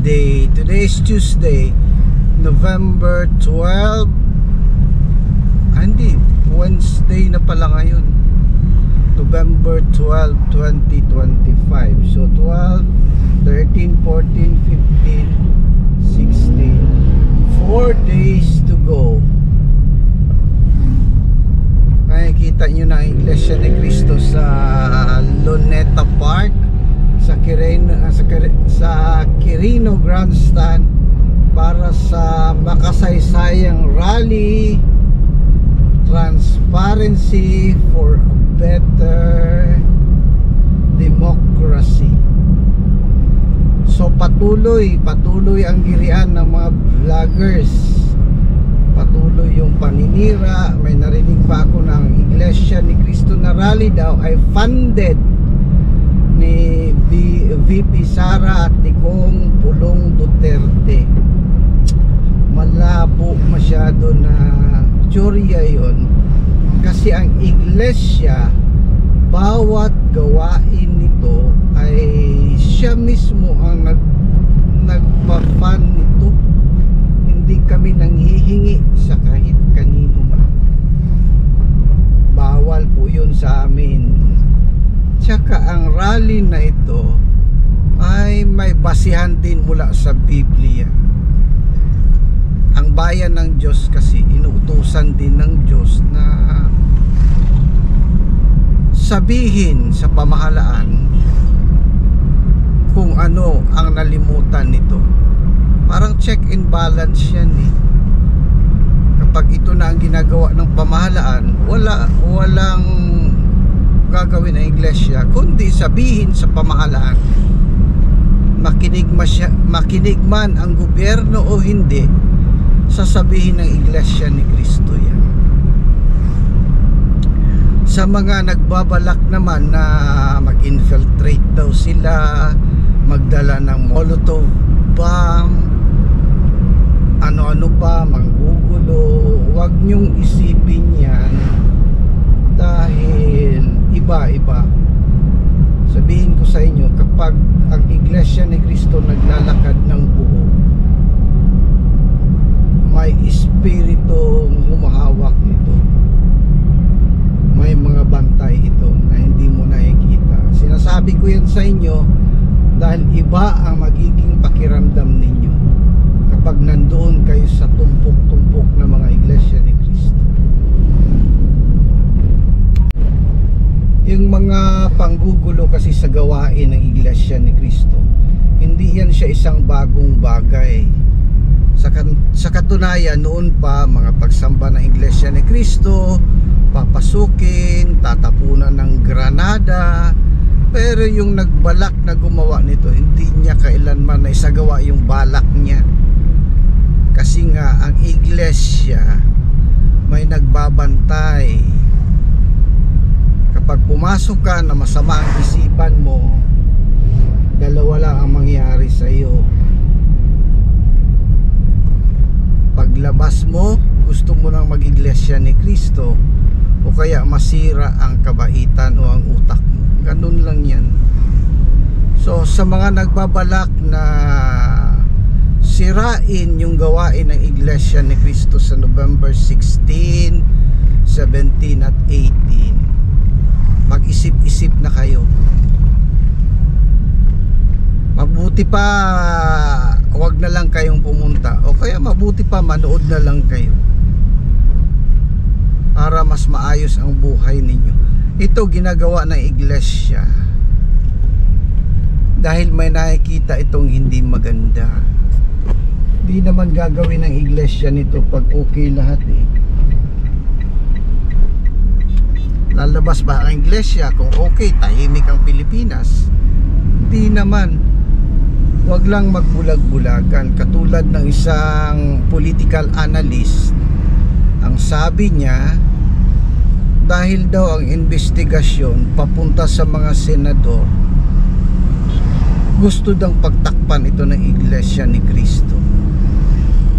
Wednesday. Today is Tuesday, November 12. Hindi, Wednesday na pala ngayon. November 12, 2025. So 12, 13, 14, 15, 16. 4 days to go. Nakikita nyo na ang Iglesia ni Cristo sa Luneta Park, sa Quirino Grandstand, para sa makasaysayang rally, Transparency for a Better Democracy. So patuloy ang girian ng mga vloggers, patuloy yung paninira. May narinig pa ako ng Iglesia ni Cristo na rally daw ay funded ni VP Sara at ni Kong Pulong Duterte. Malabo masyado na teorya yon, kasi ang Iglesia, bawat gawain nito ay siya mismo ang nagpa-fund nito. Hindi kami nanghihingi sa kahit kanino man. Bawal po yun sa amin. Tsaka ang rally na ito ay may basihan din mula sa Biblia. Ang bayan ng Diyos kasi inuutusan din ng Diyos na sabihin sa pamahalaan kung ano ang nalimutan nito. Parang check and balance yan eh. Kapag ito na ang ginagawa ng pamahalaan, walang gagawin ang Iglesia kundi sabihin sa pamahalaan. Makinig man ang gobyerno o hindi, sasabihin ng Iglesia ni Cristo yan. Sa mga nagbabalak naman na mag-infiltrate daw sila, magdala ng Molotov bomb, ano-ano pa, manggugulo, huwag nyong isipin yan, dahil iba-iba. Sabihin ko sa inyo, kapag ang Iglesia ni Cristo naglalakad ng buo, may espiritong humahawak nito. May mga bantay ito na hindi mo nakikita. Sinasabi ko yan sa inyo dahil iba ang magiging pakiramdam ninyo kapag nandoon kayo sa tumpok-tumpok na mga Iglesia ni Cristo. Yung mga panggugulo kasi sa gawain ng Iglesia ni Cristo, hindi yan siya isang bagong bagay. Sa katunayan, noon pa, mga pagsamba ng Iglesia ni Cristo, papasukin, tatapunan ng granada. Pero yung nagbalak na gumawa nito, hindi niya kailanman na isagawa yung balak niya. Kasi nga, ang Iglesia may nagbabantay. Kapag pumasok ka na masama ang isipan mo, dalawa lang ang mangyari sa iyo. Paglabas mo, gusto mo nang mag-Iglesia ni Cristo, o kaya masira ang kabaitan o ang utak mo. Ganun lang yan. So sa mga nagbabalak na sirain yung gawain ng Iglesia ni Cristo sa November 16, 17 at 18, mag-isip-isip na kayo. Mabuti pa wag na lang kayong pumunta, o kaya mabuti pa manood na lang kayo para mas maayos ang buhay ninyo. Ito ginagawa ng Iglesia dahil may nakikita itong hindi maganda. Di naman gagawin ng Iglesia nito pag okay lahat eh. Lalabas ba ang Iglesia kung okay, tahimik ang Pilipinas? Di naman. Huwag lang magbulag-bulagan. Katulad ng isang political analyst, ang sabi niya, dahil daw ang investigasyon papunta sa mga senador, gusto daw pagtakpan ito ng Iglesia ni Cristo.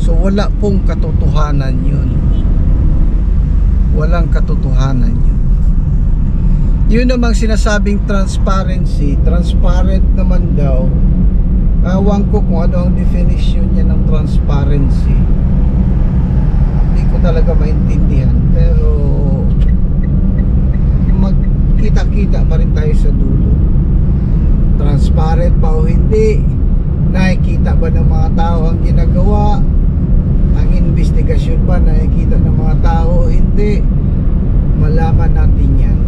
So wala pong katotohanan yun. Walang katotohanan yun. Yun namang sinasabing transparency, transparent naman daw, ewan ko kung ano ang definition niya ng transparency. Hindi ko talaga maintindihan, pero magkita-kita pa rin tayo sa dulo. Transparent ba o hindi? Nakikita ba ng mga tao ang ginagawa? Ang investigasyon ba nakikita ng mga tao? Hindi. Malaman natin yan.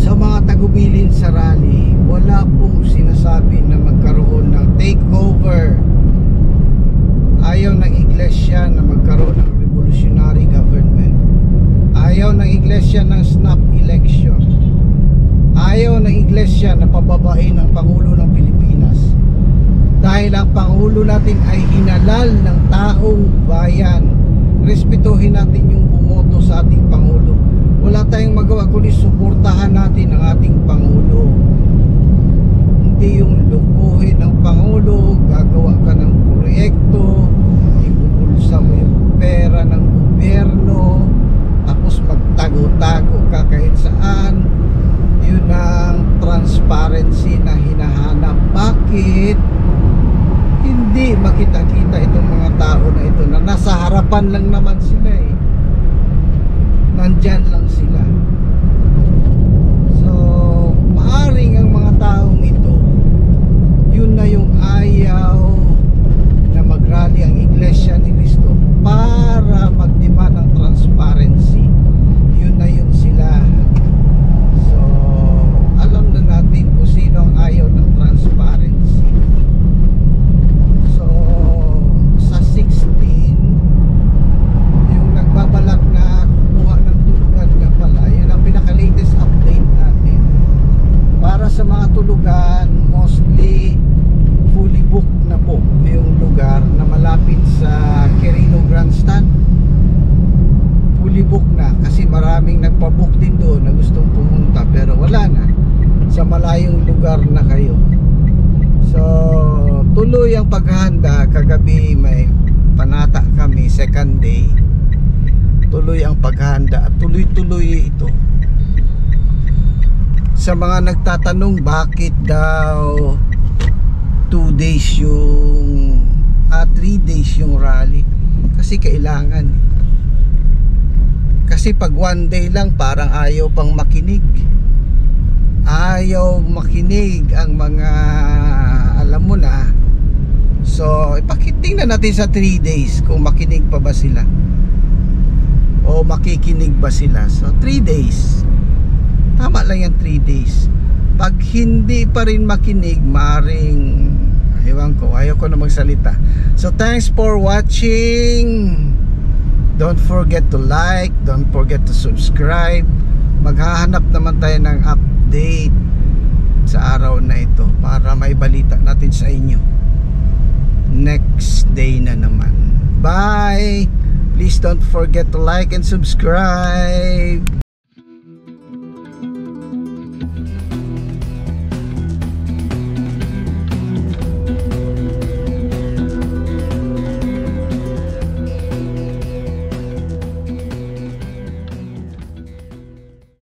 Sa mga tagubilin sa rally, wala pong sinasabi na magkaroon ng takeover. Ayaw ng iglesia na magkaroon ng revolutionary government. Ayaw ng iglesia ng snap election. Ayaw ng iglesia na pababain ang Pangulo ng Pilipinas. Dahil ang Pangulo natin ay hinalal ng taong bayan. Respetuhin natin yung bumoto sa ating Pangulo. Wala tayong magawa kundi suportahan natin ang ating Pangulo. Hindi yung lukuhin ng Pangulo, gagawa ka ng proyekto, ibubulsa mo yung pera ng gobyerno, tapos magtago-tago ka kahit saan. Yun ang transparency na hinahanap. Bakit hindi makita-kita itong mga tao na ito na nasa harapan lang naman sila eh? Nandyan lang sila. So maaring ang mga taong ito, yun na yung ayaw na mag-rally ang Iglesia ni Cristo para magdemand ng transparency. Yun na yun sila. So alam na natin kung sino ang ayaw ng transparency. So sa 16, yung nagbabalak na kumuha ng tulugan nga pala, yun ang pinaka-latest update natin. Para sa mga tulugan, mostly fully booked na po yung lugar na malapit sa Quirino Grandstand. Fully booked na kasi maraming nagpabook din doon na gustong pumunta, pero wala na, sa malayong lugar na kayo. So tuloy ang paghahanda. Kagabi may panata kami, second day. Tuloy ang paghahanda at tuloy-tuloy ito. Sa mga nagtatanong bakit daw 2 days yung 3 days yung rally, kasi kailangan. Kasi pag 1 day lang parang ayaw pang makinig. Ayaw makinig ang mga alam mo na. So ipakitingnan natin sa 3 days kung makinig pa ba sila o makikinig ba sila. So 3 days, tama lang yan, 3 days. Pag hindi pa rin makinig, maring ewan ko, ayaw ko na magsalita. So thanks for watching. Don't forget to like, don't forget to subscribe. Maghahanap naman tayo ng update sa araw na ito para may balita natin sa inyo next day na naman. Bye! Please don't forget to like and subscribe.